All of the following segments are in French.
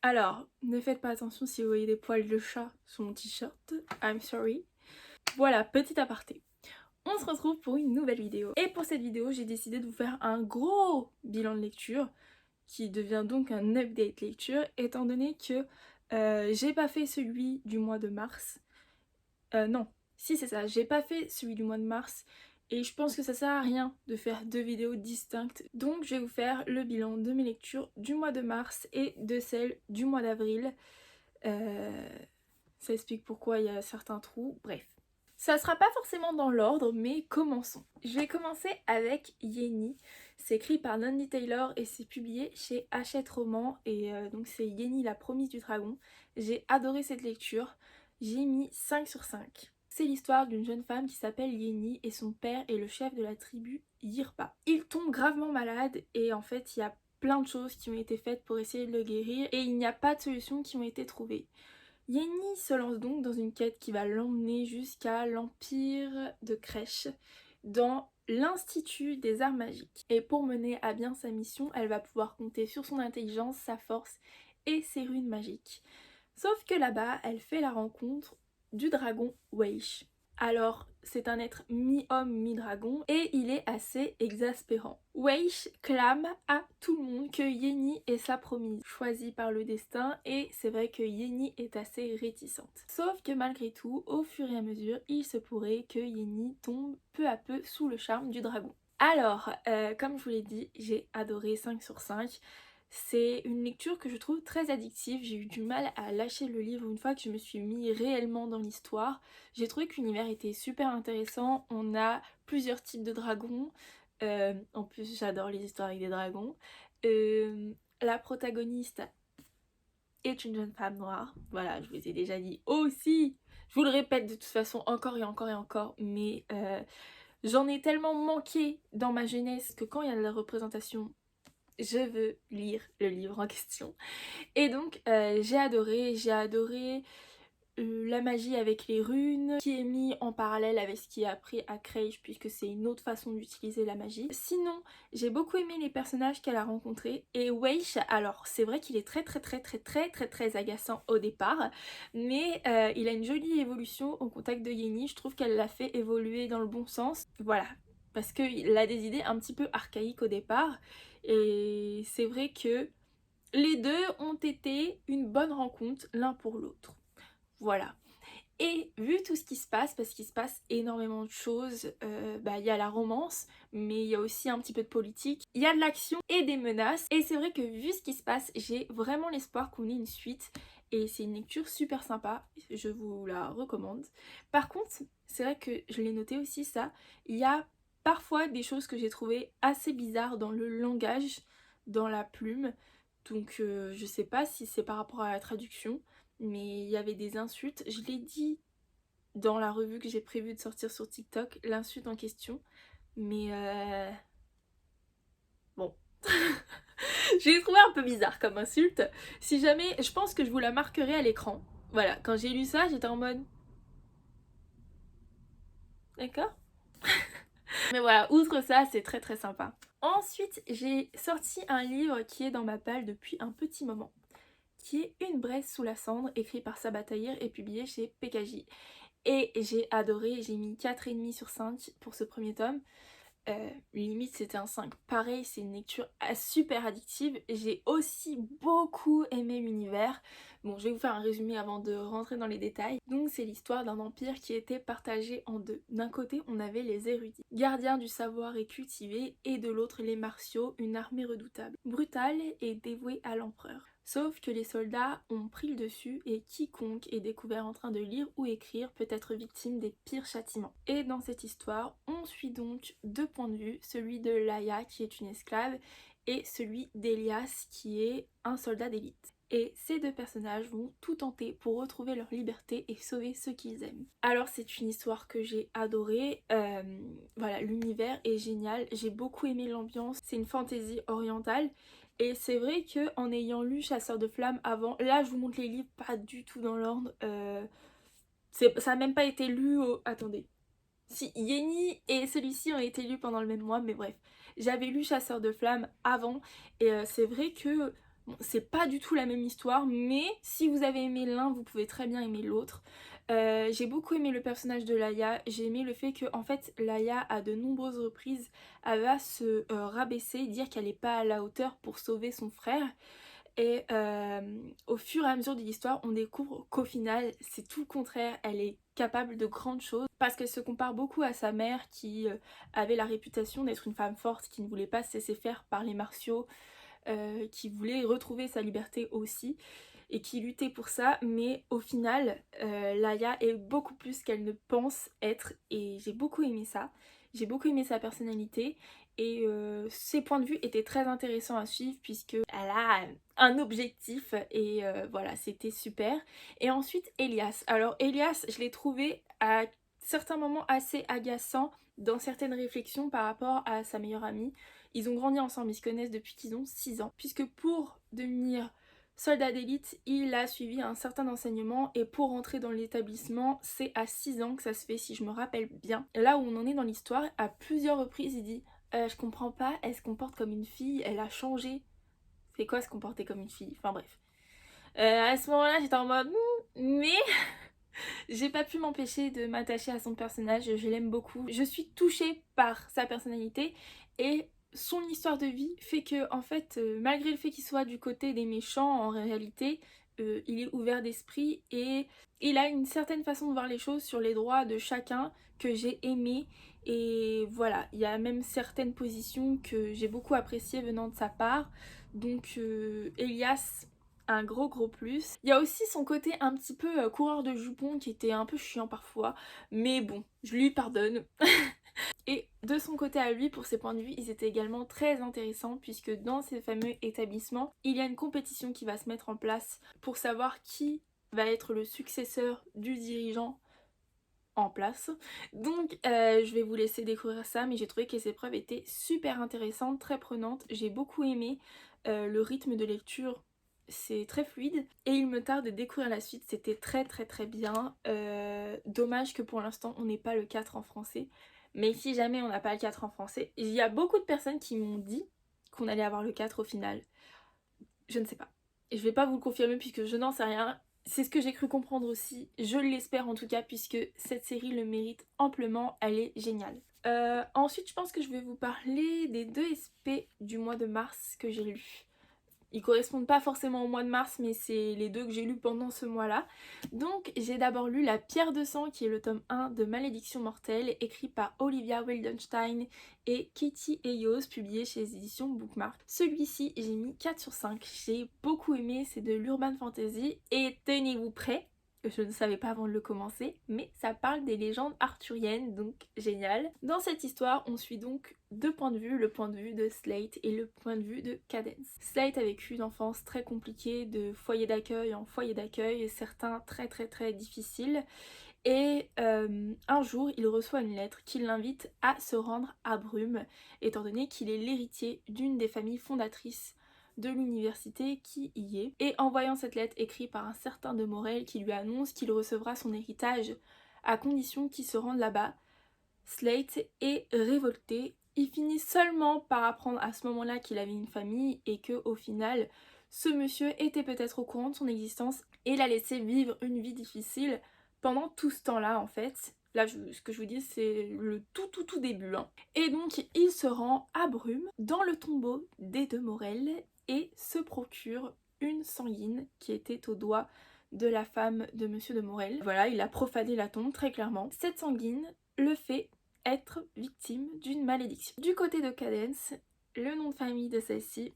Alors, ne faites pas attention si vous voyez des poils de chat sur mon t-shirt, I'm sorry. Voilà, petit aparté. On se retrouve pour une nouvelle vidéo. Et pour cette vidéo, j'ai décidé de vous faire un gros bilan de lecture, qui devient donc un update lecture, étant donné que j'ai pas fait celui du mois de mars. Non, si c'est ça, j'ai pas fait celui du mois de mars, et je pense que ça sert à rien de faire deux vidéos distinctes. Donc je vais vous faire le bilan de mes lectures du mois de mars et de celle du mois d'avril. Ça explique pourquoi il y a certains trous, bref. Ça sera pas forcément dans l'ordre, mais commençons. Je vais commencer avec Yenny. C'est écrit par Nandi Taylor et c'est publié chez Hachette Roman. Et donc c'est Yenny, la promise du dragon. J'ai adoré cette lecture. J'ai mis 5 sur 5. C'est l'histoire d'une jeune femme qui s'appelle Yenny et son père est le chef de la tribu Yirpa. Il tombe gravement malade et en fait il y a plein de choses qui ont été faites pour essayer de le guérir et il n'y a pas de solutions qui ont été trouvées. Yenny se lance donc dans une quête qui va l'emmener jusqu'à l'Empire de Crèche, dans l'Institut des Arts Magiques. Et pour mener à bien sa mission, elle va pouvoir compter sur son intelligence, sa force et ses runes magiques. Sauf que là-bas, elle fait la rencontre du dragon Weish. Alors, c'est un être mi-homme, mi-dragon, et il est assez exaspérant. Weish clame à tout le monde que Yenny est sa promise, choisie par le destin, et c'est vrai que Yenny est assez réticente. Sauf que malgré tout, au fur et à mesure, il se pourrait que Yenny tombe peu à peu sous le charme du dragon. Alors, comme je vous l'ai dit, j'ai adoré 5 sur 5. C'est une lecture que je trouve très addictive, j'ai eu du mal à lâcher le livre une fois que je me suis mis réellement dans l'histoire. J'ai trouvé que l'univers était super intéressant, on a plusieurs types de dragons, en plus j'adore les histoires avec des dragons. La protagoniste est une jeune femme noire, voilà, je vous ai déjà dit aussi, je vous le répète de toute façon encore et encore et encore, mais j'en ai tellement manqué dans ma jeunesse que quand il y a de la représentation, je veux lire le livre en question. Et donc j'ai adoré la magie avec les runes, qui est mis en parallèle avec ce qui est appris à Crèche, puisque c'est une autre façon d'utiliser la magie. Sinon, j'ai beaucoup aimé les personnages qu'elle a rencontrés, et Weish, alors c'est vrai qu'il est très agaçant au départ, mais il a une jolie évolution au contact de Yenny, je trouve qu'elle l'a fait évoluer dans le bon sens. Voilà, parce qu'il a des idées un petit peu archaïques au départ, et c'est vrai que les deux ont été une bonne rencontre l'un pour l'autre. Voilà. Et vu tout ce qui se passe, parce qu'il se passe énormément de choses, il y a la romance, mais il y a aussi un petit peu de politique, il y a de l'action et des menaces, et c'est vrai que vu ce qui se passe, j'ai vraiment l'espoir qu'on ait une suite, et c'est une lecture super sympa, je vous la recommande. Par contre, c'est vrai que je l'ai noté aussi ça, il y a parfois des choses que j'ai trouvées assez bizarres dans le langage, dans la plume, donc je sais pas si c'est par rapport à la traduction, mais il y avait des insultes. Je l'ai dit dans la revue que j'ai prévu de sortir sur TikTok, l'insulte en question, mais bon. Je l'ai trouvé un peu bizarre comme insulte. Si jamais, je pense que je vous la marquerai à l'écran. Voilà, quand j'ai lu ça, j'étais en mode... D'accord. Mais voilà, outre ça, c'est très sympa. Ensuite, j'ai sorti un livre qui est dans ma palle depuis un petit moment, qui est Une braise sous la cendre, écrit par Sabah Tahir et publié chez PKJ. Et j'ai adoré, j'ai mis 4,5 sur 5 pour ce premier tome. Limite c'était un 5. Pareil, c'est une lecture super addictive. J'ai aussi beaucoup aimé l'univers. Bon, je vais vous faire un résumé avant de rentrer dans les détails. Donc c'est l'histoire d'un empire qui était partagé en deux. D'un côté, on avait les érudits, gardiens du savoir et cultivés, et de l'autre les martiaux, une armée redoutable, brutale et dévouée à l'empereur. Sauf que les soldats ont pris le dessus et quiconque est découvert en train de lire ou écrire peut être victime des pires châtiments. Et dans cette histoire, on suit donc deux points de vue, celui de Laia qui est une esclave et celui d'Elias qui est un soldat d'élite. Et ces deux personnages vont tout tenter pour retrouver leur liberté et sauver ceux qu'ils aiment. Alors c'est une histoire que j'ai adorée, voilà, l'univers est génial, j'ai beaucoup aimé l'ambiance, c'est une fantaisie orientale. Et c'est vrai que en ayant lu Chasseur de flammes avant, là je vous montre les livres pas du tout dans l'ordre, ça a même pas été lu au... Attendez. Si, Yenny et celui-ci ont été lus pendant le même mois, mais bref. J'avais lu Chasseur de flammes avant, et c'est vrai que Bon, c'est pas du tout la même histoire, mais si vous avez aimé l'un, vous pouvez très bien aimer l'autre. J'ai beaucoup aimé le personnage de Laia, j'ai aimé le fait que en fait Laia à de nombreuses reprises elle va se rabaisser, dire qu'elle n'est pas à la hauteur pour sauver son frère. Et au fur et à mesure de l'histoire, on découvre qu'au final, c'est tout le contraire. Elle est capable de grandes choses parce qu'elle se compare beaucoup à sa mère qui avait la réputation d'être une femme forte, qui ne voulait pas se laisser faire par les martiaux, qui voulait retrouver sa liberté aussi et qui luttait pour ça. Mais au final, Laia est beaucoup plus qu'elle ne pense être et j'ai beaucoup aimé ça. J'ai beaucoup aimé sa personnalité et ses points de vue étaient très intéressants à suivre puisque elle a un objectif et voilà, c'était super. Et ensuite Elias. Alors Elias, je l'ai trouvé à certains moments assez agaçant dans certaines réflexions par rapport à sa meilleure amie. Ils ont grandi ensemble, ils se connaissent depuis qu'ils ont 6 ans. Puisque pour devenir soldat d'élite, il a suivi un certain enseignement et pour rentrer dans l'établissement, c'est à 6 ans que ça se fait si je me rappelle bien. Et là où on en est dans l'histoire, à plusieurs reprises il dit je comprends pas, elle se comporte comme une fille, elle a changé. C'est quoi se comporter comme une fille? Enfin bref. À ce moment-là j'étais en mode mais j'ai pas pu m'empêcher de m'attacher à son personnage, je l'aime beaucoup. Je suis touchée par sa personnalité et son histoire de vie fait que en fait malgré le fait qu'il soit du côté des méchants en réalité il est ouvert d'esprit et il a une certaine façon de voir les choses sur les droits de chacun que j'ai aimé et voilà, il y a même certaines positions que j'ai beaucoup appréciées venant de sa part donc Elias un gros plus. Il y a aussi son côté un petit peu coureur de jupons qui était un peu chiant parfois, mais bon, je lui pardonne. Et de son côté à lui, pour ses points de vue, ils étaient également très intéressants puisque dans ces fameux établissements, il y a une compétition qui va se mettre en place pour savoir qui va être le successeur du dirigeant en place. Donc je vais vous laisser découvrir ça, mais j'ai trouvé que ces épreuves étaient super intéressantes, très prenantes. J'ai beaucoup aimé le rythme de lecture, c'est très fluide et il me tarde de découvrir la suite, c'était très bien. Dommage que pour l'instant on n'ait pas le 4 en français, mais si jamais on n'a pas le 4 en français, il y a beaucoup de personnes qui m'ont dit qu'on allait avoir le 4 au final. Je ne sais pas. Et je vais pas vous le confirmer puisque je n'en sais rien. C'est ce que j'ai cru comprendre aussi. Je l'espère en tout cas puisque cette série le mérite amplement. Elle est géniale. Ensuite, je pense que je vais vous parler des 2 SP du mois de mars que j'ai lus. Ils correspondent pas forcément au mois de mars, mais c'est les 2 que j'ai lus pendant ce mois-là. Donc j'ai d'abord lu La Pierre de Sang, qui est le tome 1 de Malédiction Mortelle, écrit par Olivia Wildenstein et Katie Ayos, publié chez les éditions Bookmark. Celui-ci, j'ai mis 4 sur 5. J'ai beaucoup aimé, c'est de l'urban fantasy, et tenez-vous prêts, je ne savais pas avant de le commencer, mais ça parle des légendes arthuriennes, donc génial. Dans cette histoire, on suit donc 2 points de vue, le point de vue de Slate et le point de vue de Cadence. Slate a vécu une enfance très compliquée, de foyer d'accueil en foyer d'accueil, certains très difficiles. Et un jour, il reçoit une lettre qui l'invite à se rendre à Brume, étant donné qu'il est l'héritier d'une des familles fondatrices de l'université qui y est. Et en voyant cette lettre écrite par un certain de Morel qui lui annonce qu'il recevra son héritage à condition qu'il se rende là-bas, Slate est révolté. Il finit seulement par apprendre à ce moment-là qu'il avait une famille et que au final, ce monsieur était peut-être au courant de son existence et l'a laissé vivre une vie difficile pendant tout ce temps-là en fait. Là, ce que je vous dis, c'est le tout début. Hein. Et donc, il se rend à Brume, dans le tombeau des deux Morel, et se procure une sanguine qui était au doigt de la femme de Monsieur de Morel. Voilà, il a profané la tombe, très clairement. Cette sanguine le fait être victime d'une malédiction. Du côté de Cadence, le nom de famille de celle-ci,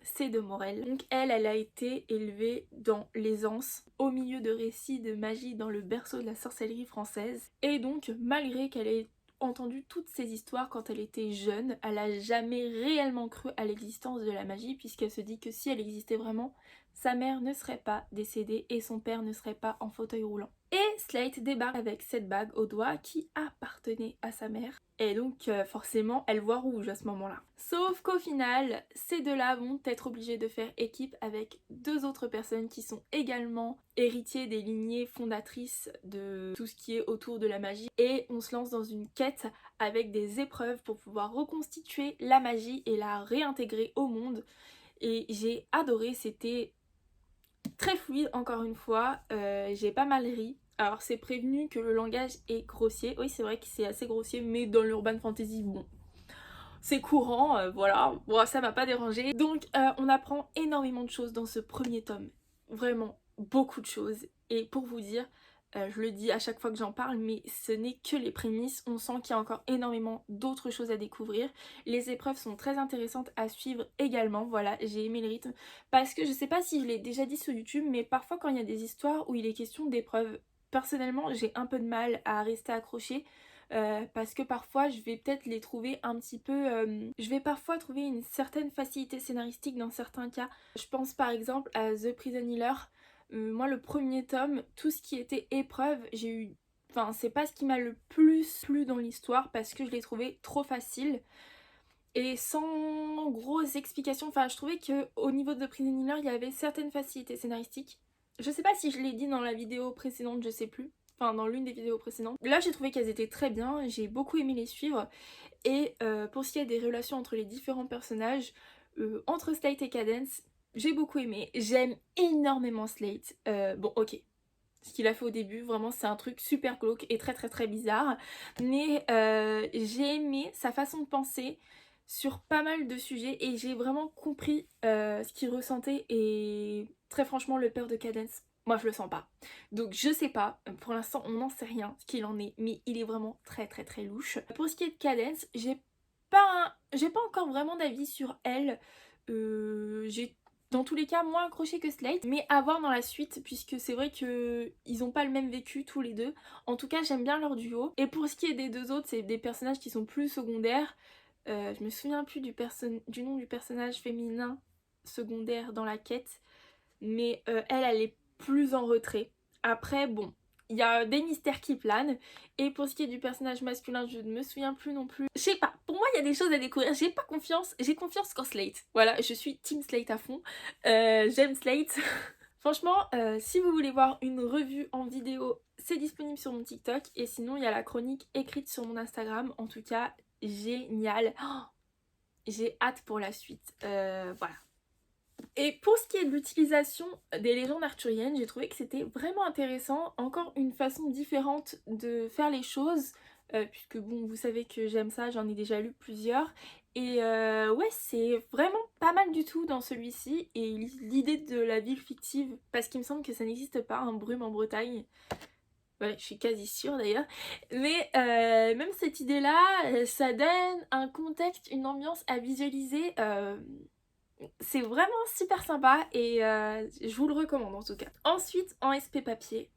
c'est de Morel. Donc elle a été élevée dans l'aisance, au milieu de récits de magie dans le berceau de la sorcellerie française. Et donc, malgré qu'elle ait entendu toutes ces histoires quand elle était jeune, elle a jamais réellement cru à l'existence de la magie puisqu'elle se dit que si elle existait vraiment, sa mère ne serait pas décédée et son père ne serait pas en fauteuil roulant. Et Slate débarque avec cette bague au doigt qui appartenait à sa mère. Et donc forcément elle voit rouge à ce moment-là. Sauf qu'au final, ces deux-là vont être obligés de faire équipe avec 2 autres personnes qui sont également héritiers des lignées fondatrices de tout ce qui est autour de la magie. Et on se lance dans une quête avec des épreuves pour pouvoir reconstituer la magie et la réintégrer au monde. et j'ai adoré, c'était très fluide encore une fois, j'ai pas mal ri. Alors c'est prévenu que le langage est grossier, oui c'est vrai que c'est assez grossier mais dans l'urban fantasy bon c'est courant, voilà, bon, ça m'a pas dérangé. Donc on apprend énormément de choses dans ce premier tome, vraiment beaucoup de choses. Et pour vous dire, je le dis à chaque fois que j'en parle, mais ce n'est que les prémices, on sent qu'il y a encore énormément d'autres choses à découvrir. Les épreuves sont très intéressantes à suivre également, voilà, j'ai aimé le rythme. Parce que je sais pas si je l'ai déjà dit sur YouTube, mais parfois quand il y a des histoires où il est question d'épreuves, personnellement j'ai un peu de mal à rester accrochée. Parce que parfois je vais peut-être les trouver un petit peu... je vais parfois trouver une certaine facilité scénaristique dans certains cas. Je pense par exemple à The Prison Healer. Moi le premier tome, tout ce qui était épreuve, j'ai eu... Enfin c'est pas ce qui m'a le plus plu dans l'histoire parce que je l'ai trouvé trop facile. Et sans grosses explications, enfin je trouvais que au niveau de The Prison Healer il y avait certaines facilités scénaristiques. Je sais pas si je l'ai dit dans la vidéo précédente, je sais plus. Enfin dans l'une des vidéos précédentes. Là j'ai trouvé qu'elles étaient très bien, j'ai beaucoup aimé les suivre. Et pour ce qui est des relations entre les différents personnages, entre Slate et Cadence, j'ai beaucoup aimé. J'aime énormément Slate. Bon ok, ce qu'il a fait au début, vraiment c'est un truc super glauque et très très très bizarre. Mais j'ai aimé sa façon de penser sur pas mal de sujets et j'ai vraiment compris ce qu'il ressentait et très franchement le père de Cadence, moi je le sens pas. Donc je sais pas, pour l'instant on n'en sait rien ce qu'il en est, mais il est vraiment très très très louche. Pour ce qui est de Cadence, j'ai pas encore vraiment d'avis sur elle. J'ai dans tous les cas moins accroché que Slate, mais à voir dans la suite puisque c'est vrai que ils ont pas le même vécu tous les deux. En tout cas j'aime bien leur duo. Et pour ce qui est des deux autres, c'est des personnages qui sont plus secondaires. Je me souviens plus du nom du personnage féminin secondaire dans la quête, mais elle est plus en retrait. Après bon, il y a des mystères qui planent. Et pour ce qui est du personnage masculin, je ne me souviens plus non plus. Je sais pas, pour moi il y a des choses à découvrir. J'ai pas confiance, j'ai confiance qu'en Slate. Voilà, je suis team Slate à fond. J'aime Slate. Franchement, si vous voulez voir une revue en vidéo, c'est disponible sur mon TikTok. Et sinon, il y a la chronique écrite sur mon Instagram. En tout cas, génial. Oh, j'ai hâte pour la suite. Voilà. Et pour ce qui est de l'utilisation des légendes arthuriennes, j'ai trouvé que c'était vraiment intéressant. Encore une façon différente de faire les choses. Puisque bon, vous savez que j'aime ça, j'en ai déjà lu plusieurs. Et ouais, c'est vraiment pas mal du tout dans celui-ci. Et l'idée de la ville fictive, parce qu'il me semble que ça n'existe pas, un Brume en Bretagne. Ouais, je suis quasi sûre d'ailleurs. Mais même cette idée-là, ça donne un contexte, une ambiance à visualiser. C'est vraiment super sympa et je vous le recommande en tout cas. Ensuite, en SP papier,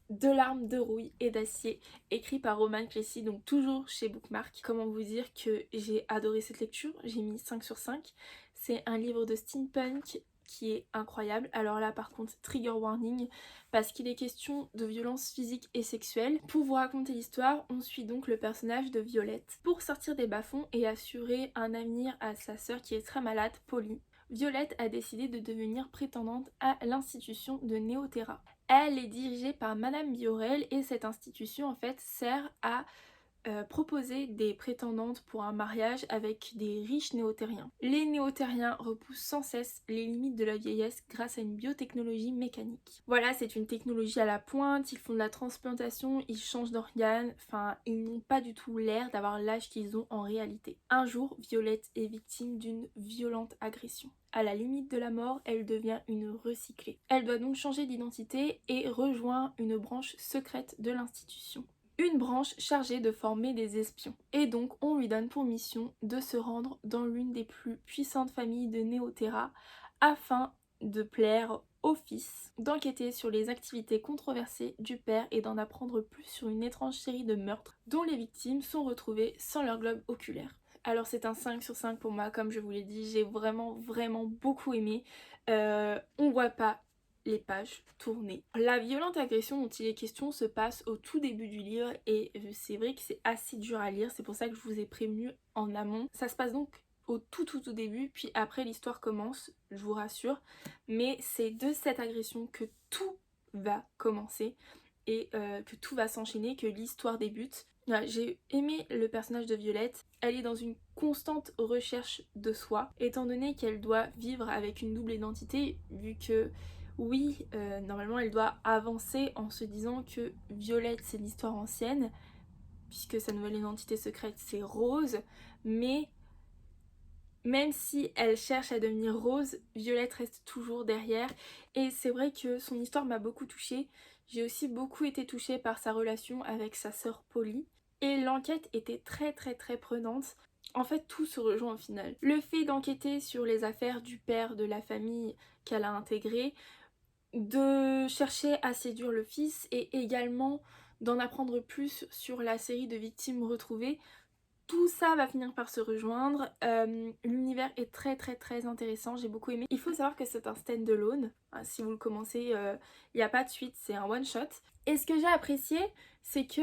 Deux larmes de rouille et d'acier, écrit par Roman Clécy, donc toujours chez Bookmark. Comment vous dire que j'ai adoré cette lecture, j'ai mis 5 sur 5. C'est un livre de steampunk qui est incroyable. Alors là par contre, trigger warning, parce qu'il est question de violence physique et sexuelle. Pour vous raconter l'histoire, on suit donc le personnage de Violette. Pour sortir des bas-fonds et assurer un avenir à sa sœur qui est très malade, Polly, Violette a décidé de devenir prétendante à l'institution de Néoterra. Elle est dirigée par Madame Biorel et cette institution en fait sert à proposer des prétendantes pour un mariage avec des riches néotériens. Les néotériens repoussent sans cesse les limites de la vieillesse grâce à une biotechnologie mécanique. Voilà, c'est une technologie à la pointe, ils font de la transplantation, ils changent d'organes, enfin ils n'ont pas du tout l'air d'avoir l'âge qu'ils ont en réalité. Un jour, Violette est victime d'une violente agression. À la limite de la mort, elle devient une recyclée. Elle doit donc changer d'identité et rejoint une branche secrète de l'institution. Une branche chargée de former des espions. Et donc on lui donne pour mission de se rendre dans l'une des plus puissantes familles de Néoterra afin de plaire au fils, d'enquêter sur les activités controversées du père et d'en apprendre plus sur une étrange série de meurtres dont les victimes sont retrouvées sans leur globe oculaire. Alors c'est un 5 sur 5 pour moi, comme je vous l'ai dit, j'ai vraiment beaucoup aimé. On voit pas les pages tournées. La violente agression dont il est question se passe au tout début du livre et c'est vrai que c'est assez dur à lire, c'est pour ça que je vous ai prévenu en amont. Ça se passe donc au tout début, puis après l'histoire commence, je vous rassure, mais c'est de cette agression que tout va commencer et que tout va s'enchaîner, que l'histoire débute. Ouais, j'ai aimé le personnage de Violette. Elle est dans une constante recherche de soi, étant donné qu'elle doit vivre avec une double identité, vu que oui, normalement elle doit avancer en se disant que Violette c'est l'histoire ancienne, puisque sa nouvelle identité secrète c'est Rose, mais même si elle cherche à devenir Rose, Violette reste toujours derrière. Et c'est vrai que son histoire m'a beaucoup touchée. J'ai aussi beaucoup été touchée par sa relation avec sa sœur Polly. Et l'enquête était très prenante. En fait, tout se rejoint au final. Le fait d'enquêter sur les affaires du père de la famille qu'elle a intégré, de chercher à séduire le fils et également d'en apprendre plus sur la série de victimes retrouvées, tout ça va finir par se rejoindre. L'univers est très intéressant, j'ai beaucoup aimé. Il faut savoir que c'est un stand-alone, hein, si vous le commencez, il n'y a pas de suite, c'est un one-shot. Et ce que j'ai apprécié, c'est que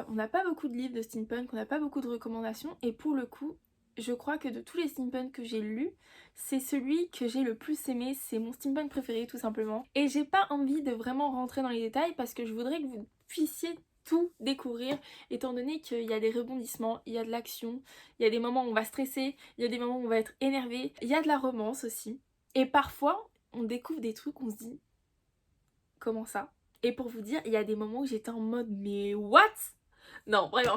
on n'a pas beaucoup de livres de steampunk, on n'a pas beaucoup de recommandations, et pour le coup, je crois que de tous les steampunk que j'ai lus, c'est celui que j'ai le plus aimé, c'est mon steampunk préféré tout simplement. Et j'ai pas envie de vraiment rentrer dans les détails parce que je voudrais que vous puissiez tout découvrir, étant donné qu'il y a des rebondissements, il y a de l'action, il y a des moments où on va stresser, il y a des moments où on va être énervé, il y a de la romance aussi. Et parfois, on découvre des trucs, on se dit comment ça? Et pour vous dire, il y a des moments où j'étais en mode mais what? Non, vraiment.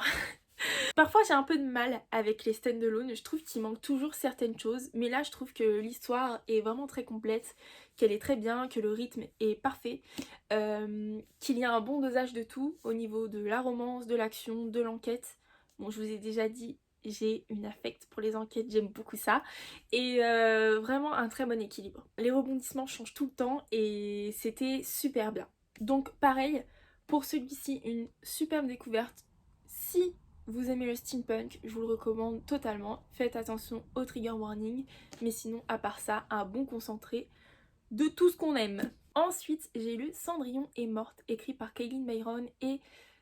Parfois j'ai un peu de mal avec les stand-alone, je trouve qu'il manque toujours certaines choses, mais là je trouve que l'histoire est vraiment très complète, qu'elle est très bien, que le rythme est parfait, qu'il y a un bon dosage de tout au niveau de la romance, de l'action, de l'enquête. Bon, je vous ai déjà dit, j'ai une affect pour les enquêtes, j'aime beaucoup ça, et vraiment un très bon équilibre. Les rebondissements changent tout le temps et c'était super bien. Donc pareil, pour celui-ci, une superbe découverte. Si vous aimez le steampunk, je vous le recommande totalement. Faites attention au trigger warning, mais sinon, à part ça, un bon concentré de tout ce qu'on aime. Ensuite, j'ai lu Cendrillon est morte, écrit par Kaylin Byron et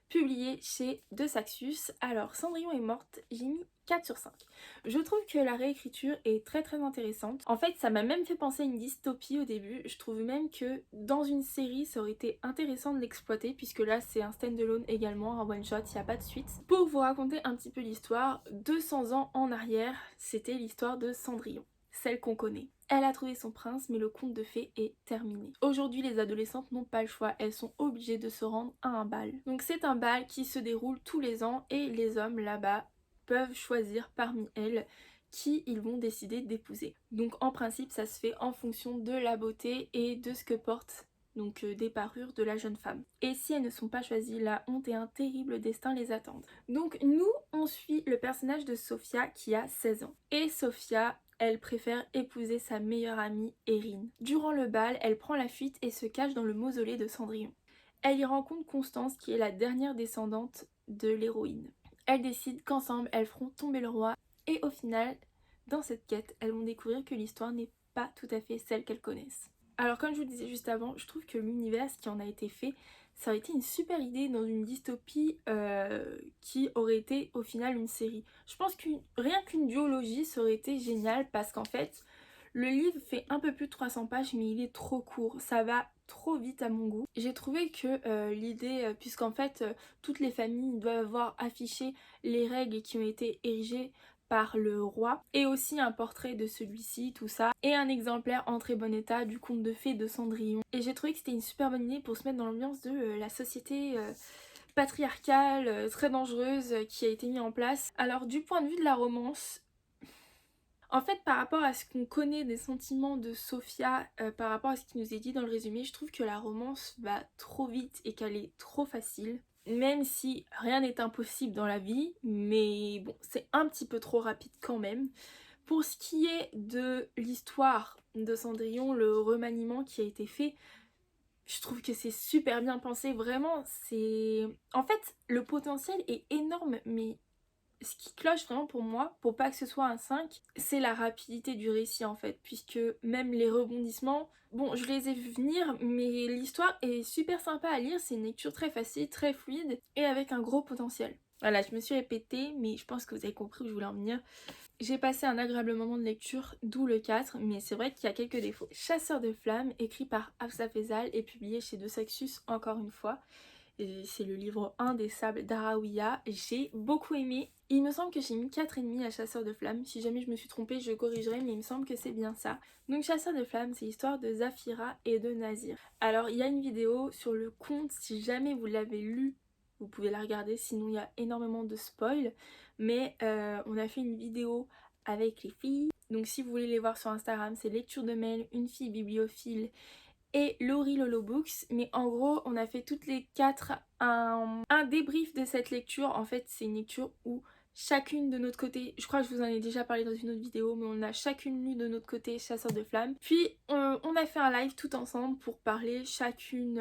publié chez De Saxus. Alors, Cendrillon est morte, j'ai mis 4 sur 5. Je trouve que la réécriture est très intéressante. En fait, ça m'a même fait penser à une dystopie au début. Je trouve même que dans une série, ça aurait été intéressant de l'exploiter, puisque là, c'est un stand-alone également, un one-shot, il n'y a pas de suite. Pour vous raconter un petit peu l'histoire, 200 ans en arrière, c'était l'histoire de Cendrillon, celle qu'on connaît. Elle a trouvé son prince, mais le conte de fées est terminé. Aujourd'hui, les adolescentes n'ont pas le choix, elles sont obligées de se rendre à un bal. Donc c'est un bal qui se déroule tous les ans et les hommes là-bas peuvent choisir parmi elles qui ils vont décider d'épouser. Donc en principe, ça se fait en fonction de la beauté et de ce que porte donc des parures de la jeune femme. Et si elles ne sont pas choisies, la honte et un terrible destin les attendent. Donc nous, on suit le personnage de Sophia qui a 16 ans. Et Sophia, elle préfère épouser sa meilleure amie, Erin. Durant le bal, elle prend la fuite et se cache dans le mausolée de Cendrillon. Elle y rencontre Constance qui est la dernière descendante de l'héroïne. Elles décident qu'ensemble, elles feront tomber le roi et au final, dans cette quête, elles vont découvrir que l'histoire n'est pas tout à fait celle qu'elles connaissent. Alors comme je vous le disais juste avant, je trouve que l'univers, ce qui en a été fait, ça aurait été une super idée dans une dystopie qui aurait été au final une série. Je pense que rien qu'une duologie, ça aurait été génial parce qu'en fait, le livre fait un peu plus de 300 pages mais il est trop court, ça va trop vite à mon goût. J'ai trouvé que l'idée, puisqu'en fait toutes les familles doivent avoir affiché les règles qui ont été érigées par le roi et aussi un portrait de celui-ci, tout ça, et un exemplaire en très bon état du conte de fées de Cendrillon. Et j'ai trouvé que c'était une super bonne idée pour se mettre dans l'ambiance de la société patriarcale, très dangereuse qui a été mise en place. Alors du point de vue de la romance, en fait par rapport à ce qu'on connaît des sentiments de Sophia, par rapport à ce qui nous est dit dans le résumé, je trouve que la romance va trop vite et qu'elle est trop facile. Même si rien n'est impossible dans la vie, mais bon, c'est un petit peu trop rapide quand même. Pour ce qui est de l'histoire de Cendrillon, le remaniement qui a été fait, je trouve que c'est super bien pensé, vraiment, c'est... En fait, le potentiel est énorme, mais ce qui cloche vraiment pour moi, pour pas que ce soit un 5, c'est la rapidité du récit en fait, puisque même les rebondissements, bon je les ai vus venir, mais l'histoire est super sympa à lire, c'est une lecture très facile, très fluide et avec un gros potentiel. Voilà, je me suis répétée, mais je pense que vous avez compris où je voulais en venir. J'ai passé un agréable moment de lecture, d'où le 4, mais c'est vrai qu'il y a quelques défauts. Chasseur de flammes, écrit par Hafsa Faisal et publié chez De Saxus encore une fois. et c'est le livre 1 des Sables d'Araouia. J'ai beaucoup aimé. Il me semble que j'ai mis 4,5 à Chasseur de Flammes. Si jamais je me suis trompée, je corrigerai, mais il me semble que c'est bien ça. Donc Chasseur de Flammes, c'est l'histoire de Zafira et de Nazir. Alors il y a une vidéo sur le compte, si jamais vous l'avez lu, vous pouvez la regarder, sinon il y a énormément de spoil. Mais on a fait une vidéo avec les filles. Donc si vous voulez les voir sur Instagram, c'est Lecture de Mail, une fille bibliophile et Laurie Lolo Books. Mais en gros, on a fait toutes les quatre un débrief de cette lecture. En fait, c'est une lecture où chacune de notre côté, je crois que je vous en ai déjà parlé dans une autre vidéo, mais on a chacune lu de notre côté Chasseur de Flammes. Puis on a fait un live tout ensemble pour parler chacune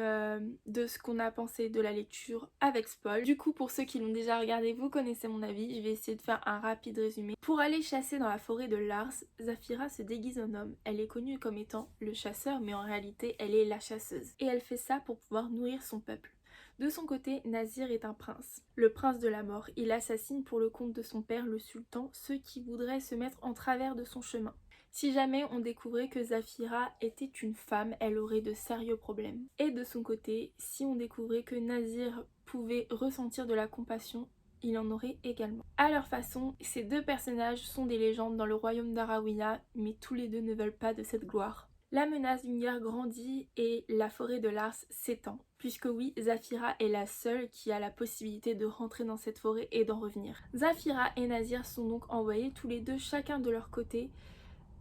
de ce qu'on a pensé de la lecture avec spoil. Du coup, pour ceux qui l'ont déjà regardé, vous connaissez mon avis, je vais essayer de faire un rapide résumé. Pour aller chasser dans la forêt de Lars, Zafira se déguise en homme. Elle est connue comme étant le chasseur, mais en réalité elle est la chasseuse. Et elle fait ça pour pouvoir nourrir son peuple. De son côté, Nazir est un prince, le prince de la mort. Il assassine pour le compte de son père, le sultan, ceux qui voudraient se mettre en travers de son chemin. Si jamais on découvrait que Zafira était une femme, elle aurait de sérieux problèmes. Et de son côté, si on découvrait que Nazir pouvait ressentir de la compassion, il en aurait également. À leur façon, ces deux personnages sont des légendes dans le royaume d'Araouia, mais tous les deux ne veulent pas de cette gloire. La menace d'une guerre grandit et la forêt de Lars s'étend. Puisque oui, Zafira est la seule qui a la possibilité de rentrer dans cette forêt et d'en revenir. Zafira et Nazir sont donc envoyés tous les deux chacun de leur côté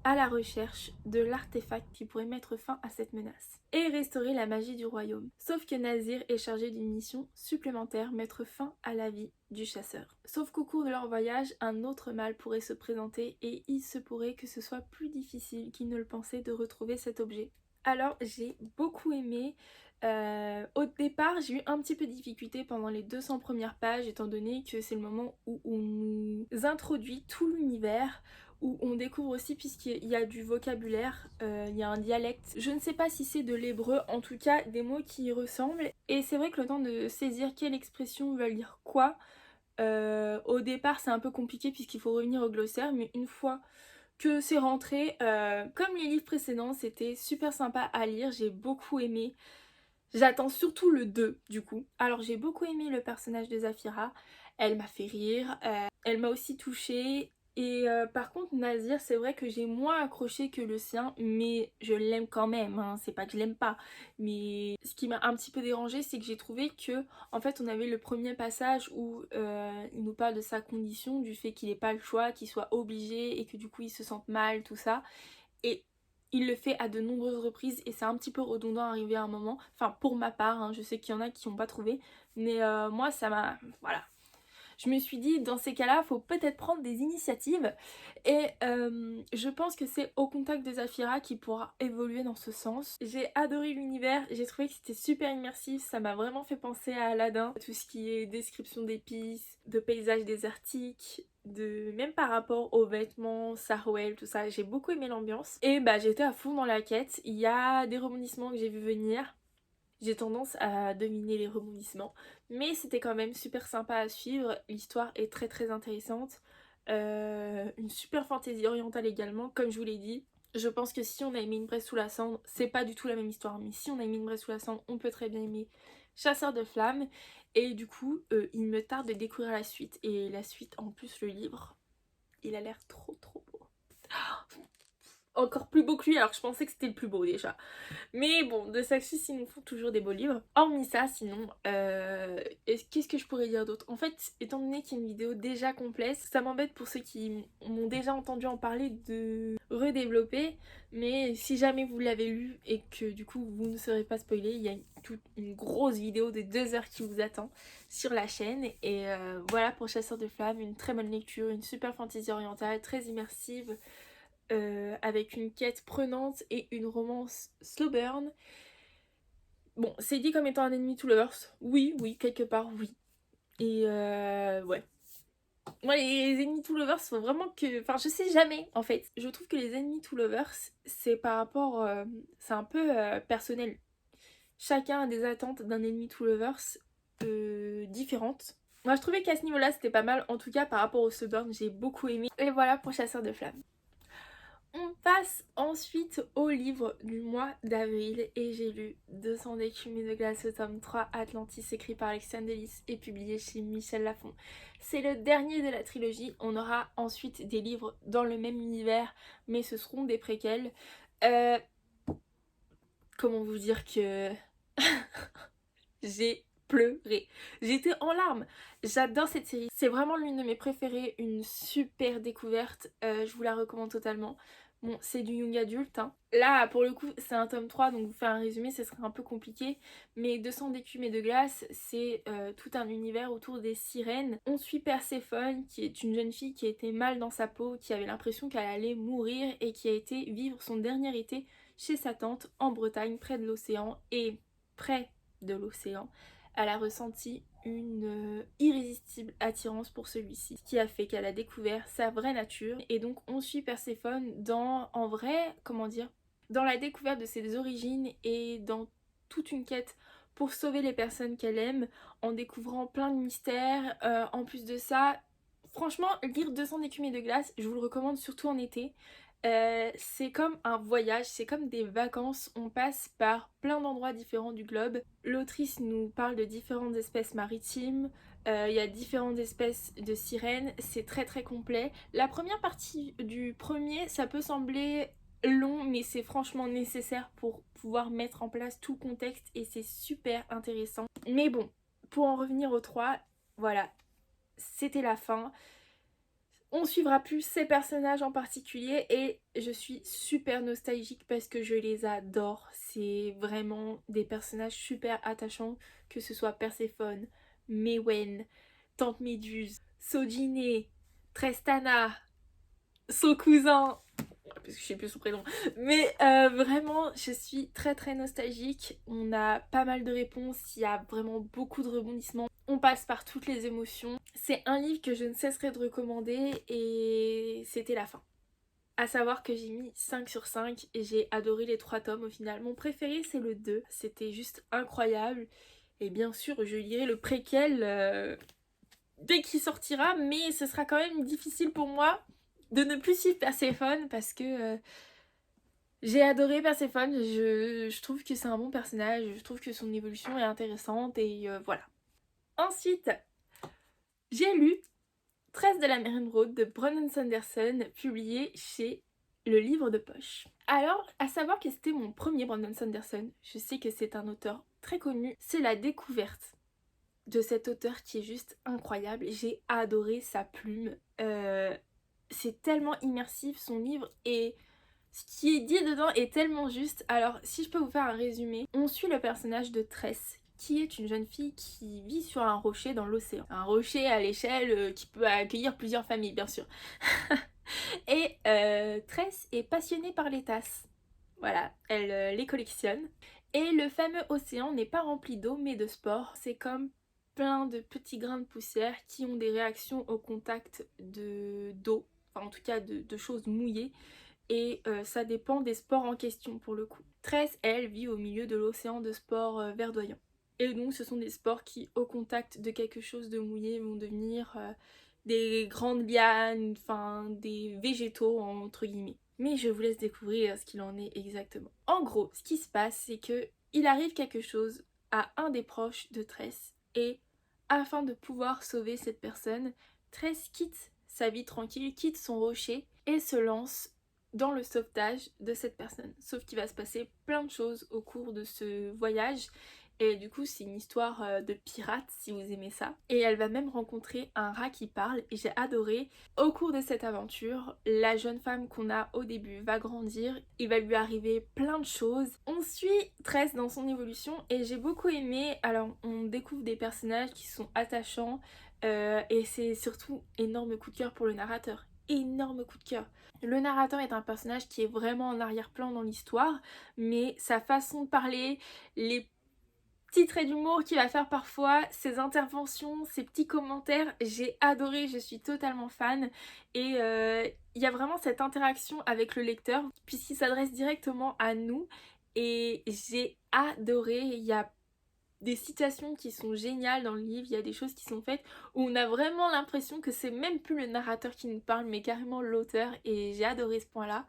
à la recherche de l'artefact qui pourrait mettre fin à cette menace et restaurer la magie du royaume. Sauf que Nazir est chargé d'une mission supplémentaire, mettre fin à la vie du chasseur. Sauf qu'au cours de leur voyage, un autre mal pourrait se présenter et il se pourrait que ce soit plus difficile qu'il ne le pensait de retrouver cet objet. Alors j'ai beaucoup aimé. Au départ j'ai eu un petit peu de difficulté pendant les 200 premières pages étant donné que c'est le moment où on nous introduit tout l'univers, où on découvre aussi, puisqu'il y a du vocabulaire, il y a un dialecte. Je ne sais pas si c'est de l'hébreu, en tout cas des mots qui y ressemblent. Et c'est vrai que le temps de saisir quelle expression veut dire quoi, au départ c'est un peu compliqué puisqu'il faut revenir au glossaire, mais une fois que c'est rentré, comme les livres précédents, c'était super sympa à lire, j'ai beaucoup aimé. J'attends surtout le 2 du coup. Alors j'ai beaucoup aimé le personnage de Zafira, elle m'a fait rire, elle m'a aussi touchée. Et par contre Nazir, c'est vrai que j'ai moins accroché que le sien, mais je l'aime quand même, hein. C'est pas que je l'aime pas. Mais ce qui m'a un petit peu dérangé, c'est que j'ai trouvé que, en fait, on avait le premier passage où il nous parle de sa condition, du fait qu'il n'ait pas le choix, qu'il soit obligé et que du coup il se sente mal, tout ça. Et il le fait à de nombreuses reprises et c'est un petit peu redondant arrivé à un moment. Enfin pour ma part, hein, je sais qu'il y en a qui n'ont pas trouvé. Mais moi ça m'a... Voilà. Je me suis dit dans ces cas-là, faut peut-être prendre des initiatives. Et je pense que c'est au contact de Zafira qui pourra évoluer dans ce sens. J'ai adoré l'univers, j'ai trouvé que c'était super immersif, ça m'a vraiment fait penser à Aladdin. Tout ce qui est description d'épices, de paysages désertiques, même par rapport aux vêtements, Sarouel, tout ça, j'ai beaucoup aimé l'ambiance. Et bah j'étais à fond dans la quête, il y a des rebondissements que j'ai vu venir. J'ai tendance à deviner les rebondissements, mais c'était quand même super sympa à suivre, l'histoire est très très intéressante, une super fantaisie orientale également, comme je vous l'ai dit. Je pense que si on a aimé Une Bresse sous la cendre, c'est pas du tout la même histoire, mais si on a aimé Une Bresse sous la cendre, on peut très bien aimer Chasseur de Flammes, et du coup, il me tarde de découvrir la suite, et la suite, en plus le livre, il a l'air trop trop beau. Encore plus beau que lui, alors que je pensais que c'était le plus beau déjà. Mais bon, de Saxus, ils nous font toujours des beaux livres. Hormis ça, sinon, qu'est-ce que je pourrais dire d'autre? En fait, étant donné qu'il y a une vidéo déjà complète, ça m'embête pour ceux qui m'ont déjà entendu en parler de redévelopper. Mais si jamais vous l'avez lu et que du coup vous ne serez pas spoilé, il y a toute une grosse vidéo de 2 heures qui vous attend sur la chaîne. Et voilà pour Chasseur de Flammes, une très bonne lecture, une super fantaisie orientale, très immersive. Avec une quête prenante et une romance slow burn. Bon, c'est dit comme étant un enemy to lovers. Oui, quelque part, oui. Et ouais. Moi, les ennemis to lovers, faut vraiment que... Enfin, je sais jamais, en fait. Je trouve que les ennemis to lovers, c'est par rapport... c'est un peu personnel. Chacun a des attentes d'un enemy to lovers différentes. Moi, je trouvais qu'à ce niveau-là, c'était pas mal. En tout cas, par rapport au slow burn, j'ai beaucoup aimé. Et voilà pour Chasseur de Flammes. On passe ensuite au livre du mois d'avril et j'ai lu 200 d'écume et de glace au tome 3, Atlantis, écrit par Alexandre Delis et publié chez Michel Lafon. C'est le dernier de la trilogie, on aura ensuite des livres dans le même univers mais ce seront des préquels. Comment vous dire que j'ai pleuré. J'étais en larmes. J'adore cette série. C'est vraiment l'une de mes préférées, une super découverte. Je vous la recommande totalement. Bon, c'est du young adulte, hein. Là, pour le coup, c'est un tome 3, donc vous faire un résumé, ce serait un peu compliqué. Mais 200 d'écume et de glace, c'est tout un univers autour des sirènes. On suit Perséphone, qui est une jeune fille qui était mal dans sa peau, qui avait l'impression qu'elle allait mourir et qui a été vivre son dernier été chez sa tante en Bretagne, près de l'océan. Et près de l'océan, elle a ressenti une irrésistible attirance pour celui-ci, ce qui a fait qu'elle a découvert sa vraie nature. Et donc on suit Perséphone dans, en vrai, comment dire, dans la découverte de ses origines et dans toute une quête pour sauver les personnes qu'elle aime, en découvrant plein de mystères. En plus de ça, franchement, lire 200 d'écume et de glace, je vous le recommande surtout en été. C'est comme un voyage, c'est comme des vacances, on passe par plein d'endroits différents du globe. L'autrice nous parle de différentes espèces maritimes, il y a différentes espèces de sirènes, c'est très très complet. La première partie du premier, ça peut sembler long, mais c'est franchement nécessaire pour pouvoir mettre en place tout le contexte et c'est super intéressant. Mais bon, pour en revenir au 3, voilà, c'était la fin. On suivra plus ces personnages en particulier et je suis super nostalgique parce que je les adore. C'est vraiment des personnages super attachants, que ce soit Perséphone, Mewen, Tante Méduse, Sojine, Tristana, son cousin, parce que je sais plus son prénom, mais vraiment je suis très très nostalgique. On a pas mal de réponses, il y a vraiment beaucoup de rebondissements, on passe par toutes les émotions. C'est un livre que je ne cesserai de recommander et c'était la fin. À savoir que j'ai mis 5 sur 5 et j'ai adoré les 3 tomes au final. Mon préféré c'est le 2, c'était juste incroyable. Et bien sûr je lirai le préquel dès qu'il sortira, mais ce sera quand même difficile pour moi de ne plus suivre Perséphone parce que j'ai adoré Perséphone, je trouve que c'est un bon personnage, je trouve que son évolution est intéressante et voilà. Ensuite, j'ai lu 13 de la Marine Road de Brandon Sanderson, publié chez Le Livre de Poche. Alors, à savoir que c'était mon premier Brandon Sanderson, je sais que c'est un auteur très connu, c'est la découverte de cet auteur qui est juste incroyable. J'ai adoré sa plume, c'est tellement immersif son livre et ce qui est dit dedans est tellement juste. Alors si je peux vous faire un résumé, on suit le personnage de Tress qui est une jeune fille qui vit sur un rocher dans l'océan. Un rocher à l'échelle qui peut accueillir plusieurs familles bien sûr. Et Tress est passionnée par les tasses. Voilà, elle les collectionne. Et le fameux océan n'est pas rempli d'eau mais de spores. C'est comme plein de petits grains de poussière qui ont des réactions au contact d'eau, enfin en tout cas de choses mouillées. Et ça dépend des spores en question pour le coup. Tress, elle, vit au milieu de l'océan de spores verdoyants. Et donc ce sont des spores qui, au contact de quelque chose de mouillé, vont devenir des grandes lianes, enfin des végétaux entre guillemets. Mais je vous laisse découvrir ce qu'il en est exactement. En gros, ce qui se passe, c'est que il arrive quelque chose à un des proches de Tress et afin de pouvoir sauver cette personne, Tress quitte sa vie tranquille, quitte son rocher et se lance dans le sauvetage de cette personne. Sauf qu'il va se passer plein de choses au cours de ce voyage et du coup c'est une histoire de pirate si vous aimez ça. Et elle va même rencontrer un rat qui parle et j'ai adoré. Au cours de cette aventure, la jeune femme qu'on a au début va grandir, il va lui arriver plein de choses. On suit Tress dans son évolution et j'ai beaucoup aimé. Alors on découvre des personnages qui sont attachants et c'est surtout énorme coup de cœur pour le narrateur. Énorme coup de cœur. Le narrateur est un personnage qui est vraiment en arrière-plan dans l'histoire, mais sa façon de parler, les petits traits d'humour qu'il va faire parfois, ses interventions, ses petits commentaires, j'ai adoré, je suis totalement fan. Et il y a vraiment cette interaction avec le lecteur, puisqu'il s'adresse directement à nous. Et j'ai adoré, il y a des citations qui sont géniales dans le livre, il y a des choses qui sont faites où on a vraiment l'impression que c'est même plus le narrateur qui nous parle mais carrément l'auteur, et j'ai adoré ce point là.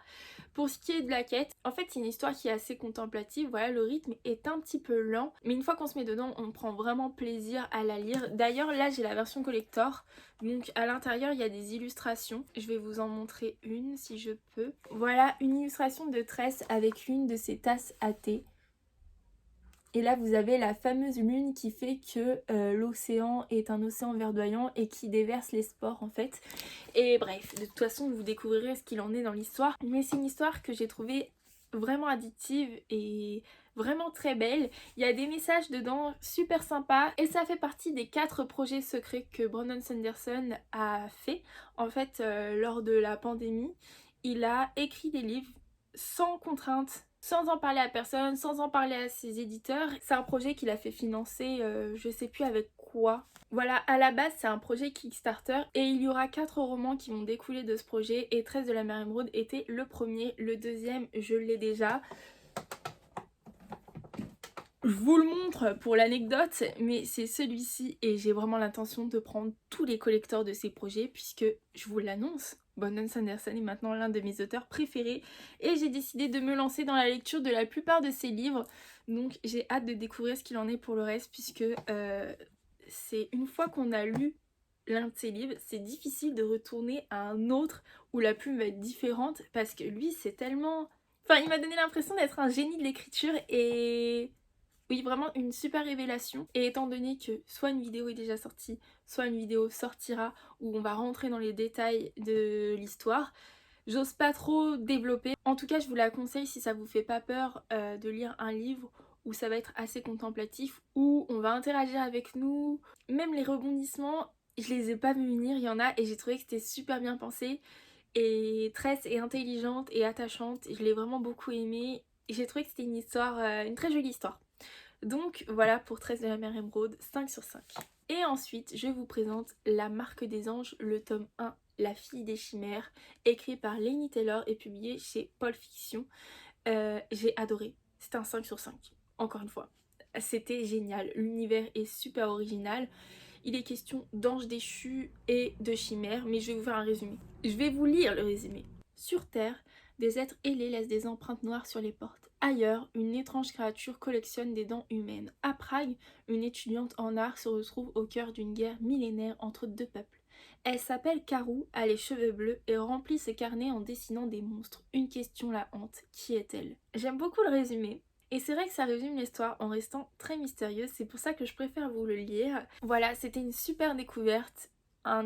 Pour ce qui est de la quête, en fait c'est une histoire qui est assez contemplative, voilà, le rythme est un petit peu lent, mais une fois qu'on se met dedans on prend vraiment plaisir à la lire. D'ailleurs là j'ai la version collector, donc à l'intérieur il y a des illustrations, je vais vous en montrer une si je peux. Voilà une illustration de Tress avec une de ses tasses à thé. Et là vous avez la fameuse lune qui fait que l'océan est un océan verdoyant et qui déverse les spores en fait. Et bref, de toute façon vous découvrirez ce qu'il en est dans l'histoire. Mais c'est une histoire que j'ai trouvée vraiment addictive et vraiment très belle. Il y a des messages dedans super sympas et ça fait partie des 4 projets secrets que Brandon Sanderson a fait. En fait, lors de la pandémie, il a écrit des livres sans contrainte, sans en parler à personne, sans en parler à ses éditeurs. C'est un projet qu'il a fait financer, je sais plus avec quoi. Voilà, à la base c'est un projet Kickstarter et il y aura 4 romans qui vont découler de ce projet et 13 de la mer émeraude était le premier. Le deuxième, je l'ai déjà. Je vous le montre pour l'anecdote, mais c'est celui-ci et j'ai vraiment l'intention de prendre tous les collecteurs de ces projets puisque, je vous l'annonce, Brandon Sanderson est maintenant l'un de mes auteurs préférés et j'ai décidé de me lancer dans la lecture de la plupart de ses livres. Donc j'ai hâte de découvrir ce qu'il en est pour le reste puisque c'est une fois qu'on a lu l'un de ses livres, c'est difficile de retourner à un autre où la plume va être différente parce que lui c'est tellement... Enfin il m'a donné l'impression d'être un génie de l'écriture et... Oui, vraiment une super révélation. Et étant donné que soit une vidéo est déjà sortie, soit une vidéo sortira où on va rentrer dans les détails de l'histoire, j'ose pas trop développer. En tout cas, je vous la conseille si ça vous fait pas peur de lire un livre où ça va être assez contemplatif, où on va interagir avec nous. Même les rebondissements, je les ai pas vus venir, il y en a, et j'ai trouvé que c'était super bien pensé. Et Tress est intelligente et attachante, je l'ai vraiment beaucoup aimée. J'ai trouvé que c'était une histoire, une très jolie histoire. Donc voilà pour 13 de la mer émeraude, 5 sur 5. Et ensuite, je vous présente La Marque des Anges, le tome 1, La Fille des Chimères, écrit par Laini Taylor et publié chez Paul Fiction. J'ai adoré, c'est un 5 sur 5, encore une fois. C'était génial, l'univers est super original. Il est question d'anges déchus et de chimères, mais je vais vous faire un résumé. Je vais vous lire le résumé. Sur Terre, des êtres ailés laissent des empreintes noires sur les portes. Ailleurs, une étrange créature collectionne des dents humaines. À Prague, une étudiante en art se retrouve au cœur d'une guerre millénaire entre 2 peuples. Elle s'appelle Karou, a les cheveux bleus et remplit ses carnets en dessinant des monstres. Une question la hante, qui est-elle? J'aime beaucoup le résumé. Et c'est vrai que ça résume l'histoire en restant très mystérieuse, c'est pour ça que je préfère vous le lire. Voilà, c'était une super découverte, un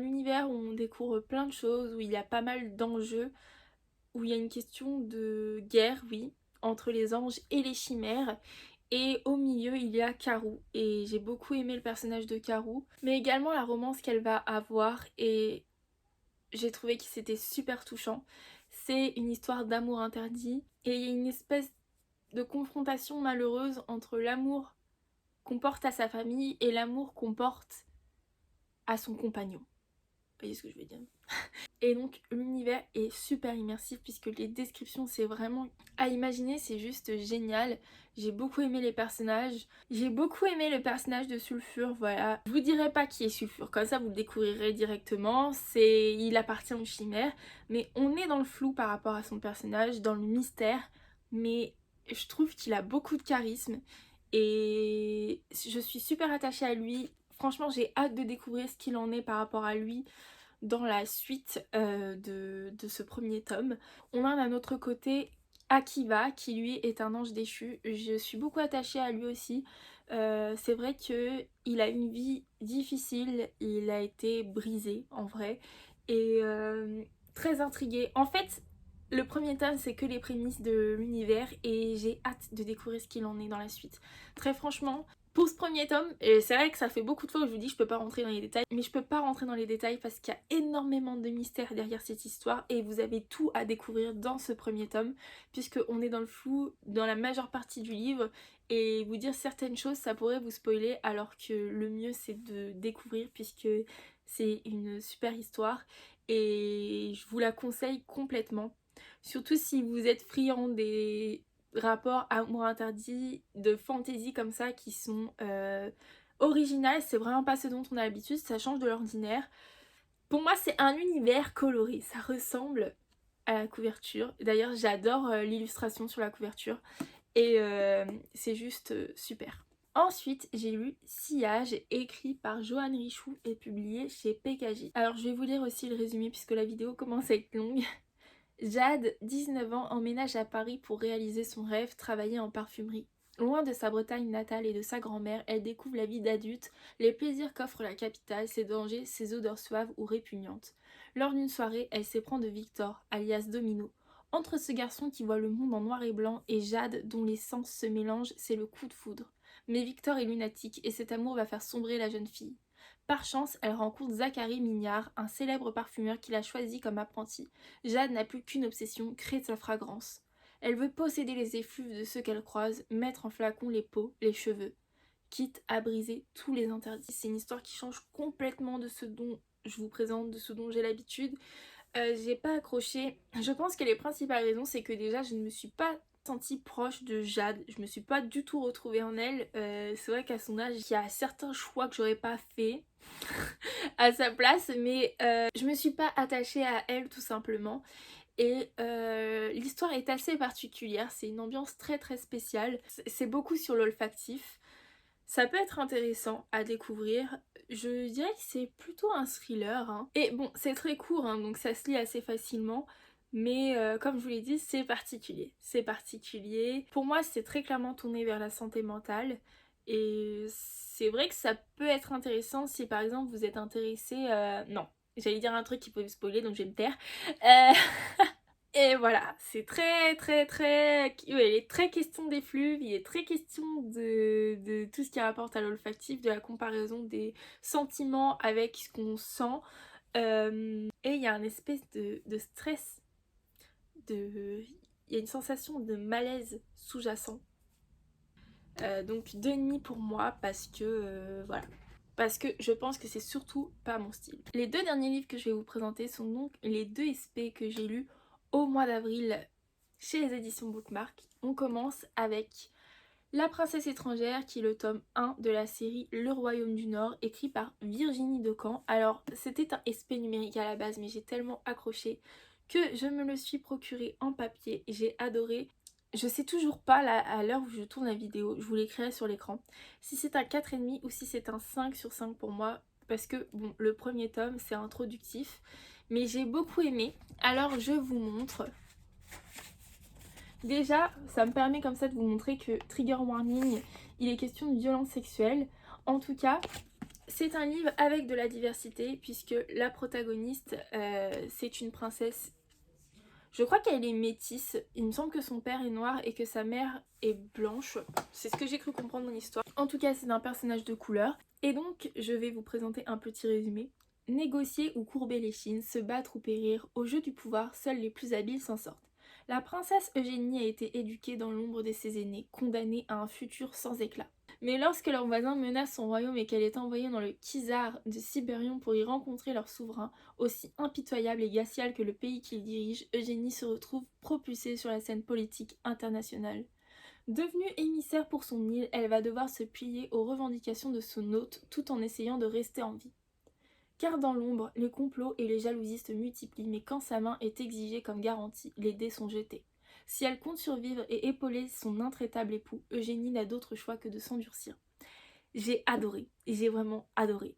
univers où on découvre plein de choses, où il y a pas mal d'enjeux, où il y a une question de guerre, oui, entre les anges et les chimères. Et au milieu, il y a Karou. Et j'ai beaucoup aimé le personnage de Karou, mais également la romance qu'elle va avoir. Et j'ai trouvé que c'était super touchant. C'est une histoire d'amour interdit. Et il y a une espèce de confrontation malheureuse entre l'amour qu'on porte à sa famille et l'amour qu'on porte à son compagnon. Vous voyez ce que je veux dire? Et donc l'univers est super immersif puisque les descriptions c'est vraiment à imaginer, c'est juste génial. J'ai beaucoup aimé les personnages. J'ai beaucoup aimé le personnage de Sulfure, voilà. Je vous dirai pas qui est Sulfure, comme ça vous le découvrirez directement. Il appartient aux chimères, mais on est dans le flou par rapport à son personnage, dans le mystère. Mais je trouve qu'il a beaucoup de charisme et je suis super attachée à lui. Franchement j'ai hâte de découvrir ce qu'il en est par rapport à lui dans la suite de ce premier tome. On a d'un autre côté Akiva qui lui est un ange déchu. Je suis beaucoup attachée à lui aussi. C'est vrai qu'il a une vie difficile, il a été brisé en vrai et très intriguée. En fait, le premier tome c'est que les prémices de l'univers et j'ai hâte de découvrir ce qu'il en est dans la suite. Très franchement, pour ce premier tome, et c'est vrai que ça fait beaucoup de fois que je vous dis je peux pas rentrer dans les détails, mais je peux pas rentrer dans les détails parce qu'il y a énormément de mystères derrière cette histoire et vous avez tout à découvrir dans ce premier tome puisque on est dans le flou dans la majeure partie du livre et vous dire certaines choses ça pourrait vous spoiler alors que le mieux c'est de découvrir puisque c'est une super histoire et je vous la conseille complètement. Surtout si vous êtes friand des rapports amour interdit, de fantaisie comme ça qui sont originales. C'est vraiment pas ce dont on a l'habitude, ça change de l'ordinaire. Pour moi c'est un univers coloré, ça ressemble à la couverture. D'ailleurs j'adore l'illustration sur la couverture et c'est juste super. Ensuite, j'ai lu Sillage, écrit par Joanne Richoux et publié chez PKJ. Alors je vais vous lire aussi le résumé puisque la vidéo commence à être longue. Jade, 19 ans, emménage à Paris pour réaliser son rêve, travailler en parfumerie. Loin de sa Bretagne natale et de sa grand-mère, elle découvre la vie d'adulte, les plaisirs qu'offre la capitale, ses dangers, ses odeurs suaves ou répugnantes. Lors d'une soirée, elle s'éprend de Victor, alias Domino. Entre ce garçon qui voit le monde en noir et blanc et Jade dont les sens se mélangent, c'est le coup de foudre. Mais Victor est lunatique et cet amour va faire sombrer la jeune fille. Par chance, elle rencontre Zachary Mignard, un célèbre parfumeur qui l'a choisi comme apprenti. Jade n'a plus qu'une obsession, créer de sa fragrance. Elle veut posséder les effluves de ceux qu'elle croise, mettre en flacon les peaux, les cheveux, quitte à briser tous les interdits. C'est une histoire qui change complètement de ce dont je vous présente, de ce dont j'ai l'habitude. J'ai pas accroché. Je pense que les principales raisons, c'est que déjà je ne me suis pas sentie proche de Jade, je me suis pas du tout retrouvée en elle. C'est vrai qu'à son âge, il y a certains choix que j'aurais pas fait à sa place, mais je me suis pas attachée à elle tout simplement. Et l'histoire est assez particulière, c'est une ambiance très très spéciale, c'est beaucoup sur l'olfactif. Ça peut être intéressant à découvrir. Je dirais que c'est plutôt un thriller. Hein. Et bon, c'est très court, hein, donc ça se lit assez facilement. Mais comme je vous l'ai dit, c'est particulier. C'est particulier. Pour moi, c'est très clairement tourné vers la santé mentale. Et c'est vrai que ça peut être intéressant si par exemple vous êtes intéressé... Non, j'allais dire un truc qui peut me spoiler, donc je vais me taire. Et voilà, c'est très très très... Il est très question d'effluves, il est très question de tout ce qui rapporte à l'olfactif, de la comparaison des sentiments avec ce qu'on sent. Et il y a une espèce de stress, il y a une sensation de malaise sous-jacent. Donc 2,5 pour moi parce que voilà. Parce que je pense que c'est surtout pas mon style. Les deux derniers livres que je vais vous présenter sont donc les 2 SP que j'ai lus au mois d'avril chez les éditions Bookmark. On commence avec La Princesse étrangère qui est le tome 1 de la série Le Royaume du Nord écrit par Virginie Decamp. Alors c'était un SP numérique à la base mais j'ai tellement accroché que je me le suis procuré en papier et j'ai adoré. Je sais toujours pas là, à l'heure où je tourne la vidéo, je vous l'écrirai sur l'écran, si c'est un 4,5 ou si c'est un 5 sur 5 pour moi parce que bon le premier tome c'est introductif mais j'ai beaucoup aimé. Alors je vous montre. Déjà, ça me permet comme ça de vous montrer que trigger warning, il est question de violence sexuelle. En tout cas, c'est un livre avec de la diversité puisque la protagoniste, c'est une princesse. Je crois qu'elle est métisse. Il me semble que son père est noir et que sa mère est blanche. C'est ce que j'ai cru comprendre dans l'histoire. En tout cas, c'est un personnage de couleur. Et donc, je vais vous présenter un petit résumé. Négocier ou courber les chines, se battre ou périr, au jeu du pouvoir, seuls les plus habiles s'en sortent. La princesse Eugénie a été éduquée dans l'ombre de ses aînés, condamnée à un futur sans éclat. Mais lorsque leur voisin menace son royaume et qu'elle est envoyée dans le Khizar de Sibérion pour y rencontrer leur souverain, aussi impitoyable et glacial que le pays qu'il dirige, Eugénie se retrouve propulsée sur la scène politique internationale. Devenue émissaire pour son île, elle va devoir se plier aux revendications de son hôte tout en essayant de rester en vie. Car dans l'ombre, les complots et les jalousies se multiplient, mais quand sa main est exigée comme garantie, les dés sont jetés. Si elle compte survivre et épauler son intraitable époux, Eugénie n'a d'autre choix que de s'endurcir. J'ai adoré, j'ai vraiment adoré.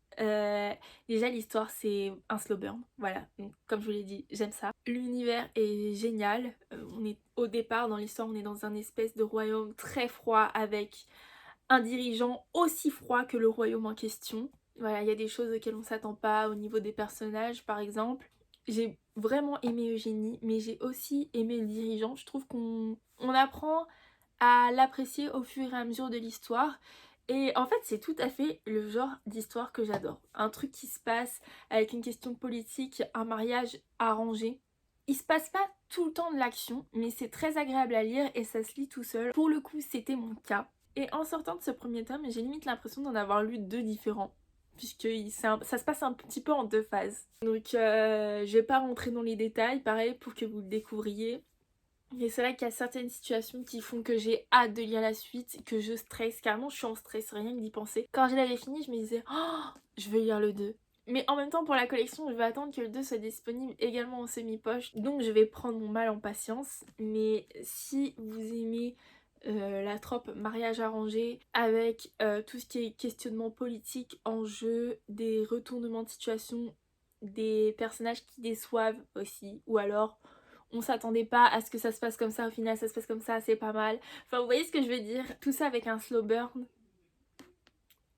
Déjà l'histoire c'est un slow burn, voilà, donc comme je vous l'ai dit, j'aime ça. L'univers est génial, on est au départ dans l'histoire, on est dans un espèce de royaume très froid avec un dirigeant aussi froid que le royaume en question. Voilà, il y a des choses auxquelles on s'attend pas au niveau des personnages par exemple. J'ai vraiment aimé Eugénie, mais j'ai aussi aimé le dirigeant. Je trouve qu'on apprend à l'apprécier au fur et à mesure de l'histoire. Et en fait, c'est tout à fait le genre d'histoire que j'adore. Un truc qui se passe avec une question politique, un mariage arrangé. Il se passe pas tout le temps de l'action, mais c'est très agréable à lire et ça se lit tout seul. Pour le coup, c'était mon cas. Et en sortant de ce premier tome, j'ai limite l'impression d'en avoir lu 2 différents. Puisque ça se passe un petit peu en 2 phases. Donc je vais pas rentrer dans les détails, pareil pour que vous le découvriez. Et c'est vrai qu'il y a certaines situations qui font que j'ai hâte de lire la suite, que je stresse, carrément je suis en stress, rien que d'y penser. Quand je l'avais fini, je me disais oh, je veux lire le 2. Mais en même temps pour la collection, je vais attendre que le 2 soit disponible également en semi-poche, donc je vais prendre mon mal en patience. Mais si vous aimez la trope mariage arrangé avec tout ce qui est questionnement politique, enjeu, des retournements de situation, des personnages qui déçoivent aussi, ou alors on s'attendait pas à ce que ça se passe comme ça, au final ça se passe comme ça, c'est pas mal. Enfin vous voyez ce que je veux dire, tout ça avec un slow burn,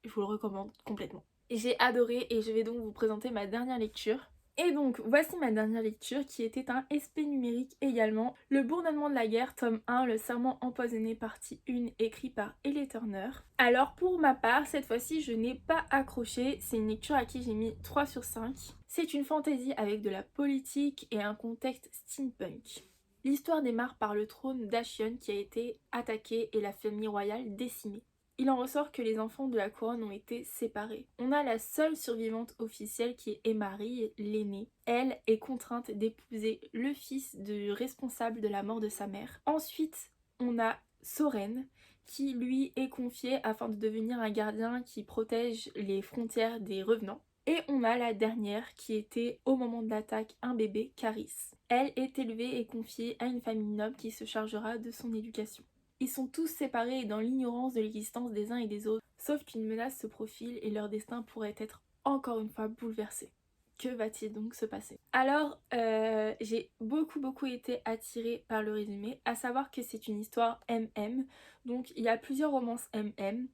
je vous le recommande complètement. J'ai adoré et je vais donc vous présenter ma dernière lecture. Et donc voici ma dernière lecture qui était un SP numérique également. Le bourdonnement de la guerre, tome 1, le serment empoisonné, partie 1, écrit par Ellie Turner. Alors pour ma part, cette fois-ci je n'ai pas accroché, c'est une lecture à qui j'ai mis 3 sur 5. C'est une fantaisie avec de la politique et un contexte steampunk. L'histoire démarre par le trône d'Ashion qui a été attaqué et la famille royale décimée. Il en ressort que les enfants de la couronne ont été séparés. On a la seule survivante officielle qui est Emary, l'aînée. Elle est contrainte d'épouser le fils du responsable de la mort de sa mère. Ensuite, on a Soren qui lui est confié afin de devenir un gardien qui protège les frontières des revenants. Et on a la dernière qui était au moment de l'attaque un bébé, Caris. Elle est élevée et confiée à une famille noble qui se chargera de son éducation. Ils sont tous séparés et dans l'ignorance de l'existence des uns et des autres, sauf qu'une menace se profile et leur destin pourrait être encore une fois bouleversé. Que va-t-il donc se passer? Alors, j'ai beaucoup été attirée par le résumé, à savoir que c'est une histoire MM, donc il y a plusieurs romances MM,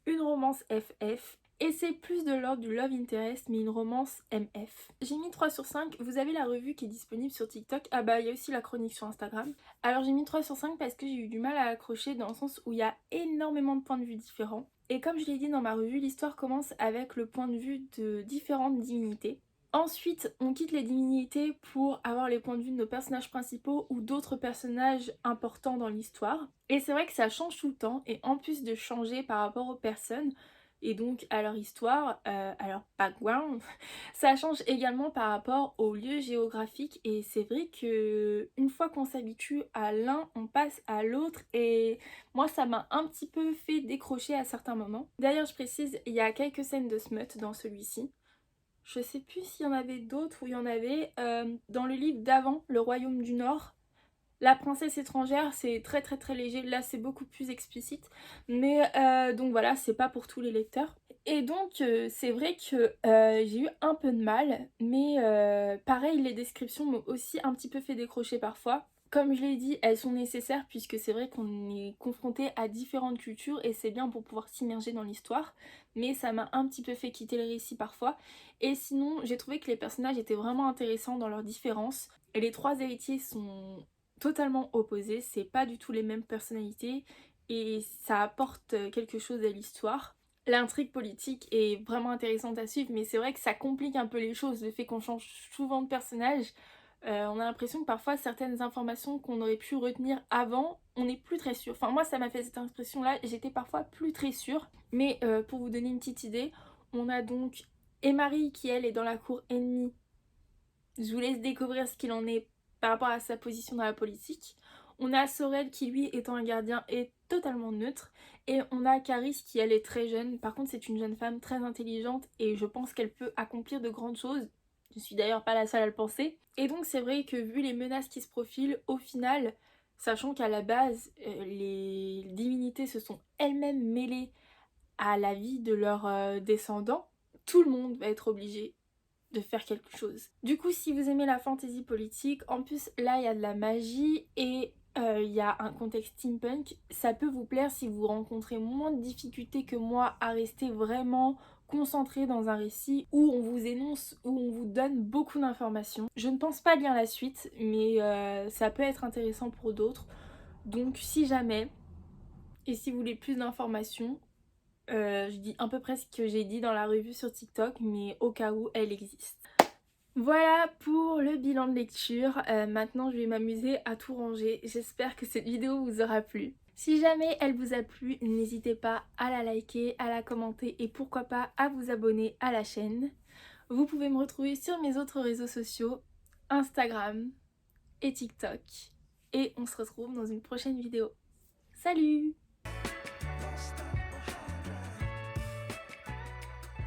une romance FF, et c'est plus de l'ordre du love interest, mais une romance MF. J'ai mis 3 sur 5, vous avez la revue qui est disponible sur TikTok, ah bah il y a aussi la chronique sur Instagram. Alors j'ai mis 3 sur 5 parce que j'ai eu du mal à accrocher dans le sens où il y a énormément de points de vue différents. Et comme je l'ai dit dans ma revue, l'histoire commence avec le point de vue de différentes divinités. Ensuite, on quitte les divinités pour avoir les points de vue de nos personnages principaux ou d'autres personnages importants dans l'histoire. Et c'est vrai que ça change tout le temps, et en plus de changer par rapport aux personnes, et donc à leur histoire, à leur background, ça change également par rapport aux lieux géographiques. Et c'est vrai que une fois qu'on s'habitue à l'un, on passe à l'autre, et moi ça m'a un petit peu fait décrocher à certains moments. D'ailleurs je précise, il y a quelques scènes de smut dans celui-ci. Je sais plus s'il y en avait d'autres ou il y en avait dans le livre d'avant, Le Royaume du Nord. La princesse étrangère, c'est très léger, là c'est beaucoup plus explicite, mais donc voilà, c'est pas pour tous les lecteurs. Et donc c'est vrai que j'ai eu un peu de mal, mais pareil, les descriptions m'ont aussi un petit peu fait décrocher parfois. Comme je l'ai dit, elles sont nécessaires puisque c'est vrai qu'on est confronté à différentes cultures et c'est bien pour pouvoir s'immerger dans l'histoire, mais ça m'a un petit peu fait quitter le récit parfois. Et sinon, j'ai trouvé que les personnages étaient vraiment intéressants dans leurs différences. Et les trois héritiers sont totalement opposés, c'est pas du tout les mêmes personnalités et ça apporte quelque chose à l'histoire. L'intrigue politique est vraiment intéressante à suivre, mais c'est vrai que ça complique un peu les choses, le fait qu'on change souvent de personnage. On a l'impression que parfois certaines informations qu'on aurait pu retenir avant, on n'est plus très sûr. Enfin moi ça m'a fait cette impression là, j'étais parfois plus très sûre. Mais pour vous donner une petite idée, on a donc Emary qui elle est dans la cour ennemie. Je vous laisse découvrir ce qu'il en est par rapport à sa position dans la politique. On a Sorel qui lui étant un gardien est totalement neutre. Et on a Caris qui elle est très jeune. Par contre c'est une jeune femme très intelligente et je pense qu'elle peut accomplir de grandes choses. Je suis d'ailleurs pas la seule à le penser. Et donc c'est vrai que vu les menaces qui se profilent, au final, sachant qu'à la base les divinités se sont elles-mêmes mêlées à la vie de leurs descendants, tout le monde va être obligé de faire quelque chose. Du coup, si vous aimez la fantasy politique, en plus là il y a de la magie et il y a un contexte steampunk, ça peut vous plaire si vous rencontrez moins de difficultés que moi à rester vraiment concentré dans un récit où on vous énonce, où on vous donne beaucoup d'informations. Je ne pense pas lire la suite, mais ça peut être intéressant pour d'autres. Donc si jamais, et si vous voulez plus d'informations, je dis à peu près ce que j'ai dit dans la revue sur TikTok, mais au cas où elle existe. Voilà pour le bilan de lecture. Maintenant je vais m'amuser à tout ranger. J'espère que cette vidéo vous aura plu. Si jamais elle vous a plu, n'hésitez pas à la liker, à la commenter et pourquoi pas à vous abonner à la chaîne. Vous pouvez me retrouver sur mes autres réseaux sociaux, Instagram et TikTok. et on se retrouve dans une prochaine vidéo. Salut!